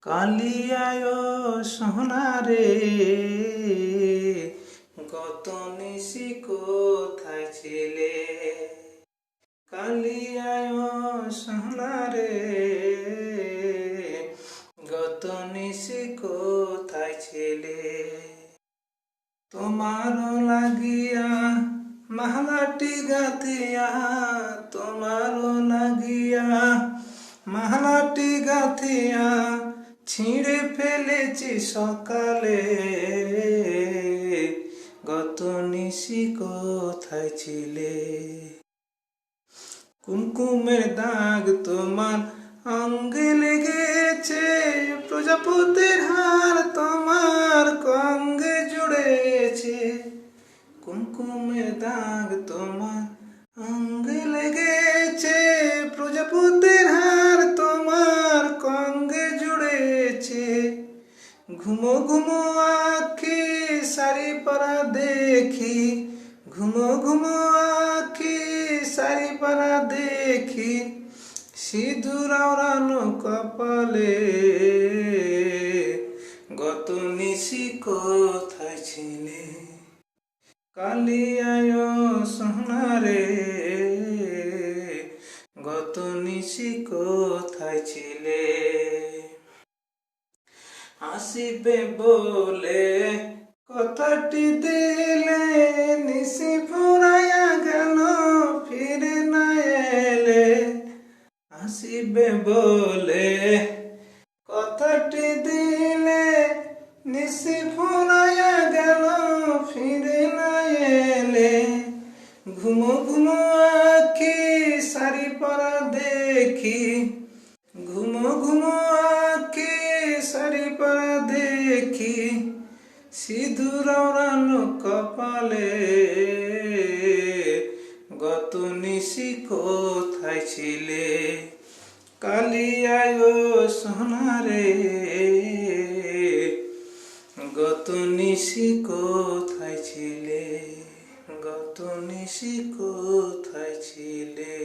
কালিয়ায় সোনারে গত নিশি কোথায় ছিলে? কালিয়ায় সোনারে গত নিশি কোথায় ছিলে? তোমার লাগিয়া মাহলাটি গাথিয়া, তোমার লাগিয়া মাহলাটি গাথিয়া ছিঁড়ে ফেলেছি সকালে। গত নিশি কোথায় ছিলে? কুমকুমের দাগ তোমার অঙ্গে লেগেছে, প্রজাপতির হার তোমার কঙ্গে জুড়েছে। কুমকুমের দাগ তোমার অঙ্গে লেগেছে, প্রজাপতির হার তোমার কঙ্গে জুড়েছে। ঘুমো ঘুমো আঁখি শাড়ি পরা দেখি, ঘুমো ঘুমো আঁখি শাড়ি পরা দেখি, সিঁদুর আওড়ানো কপালে। গত নিশি কোথায় ছিলে? কালিয়ায় সোনারে গত নিশি কোথায় ছিলে? আসিবে বলে কথাটি দিলে, নিশি ফুরাইয়া গেল ফিরে না এলে। আসিবে বলে কথাটি দিলে, নিশি ফুরাইয়া গেল ফিরে না এলে। ঘুমো ঘুমো আঁখি শাড়ি পরা দেখি, ঘুমো ঘুমো আঁখি শাড়ি পরা দেখি, সিঁদুর আওড়ানো কপালে। গত নিশি কোথায় ছিলে? কালিয়ায় সোনারে গত নিশি কোথায় ছিলে? গত নিশি কোথায় ছিলে?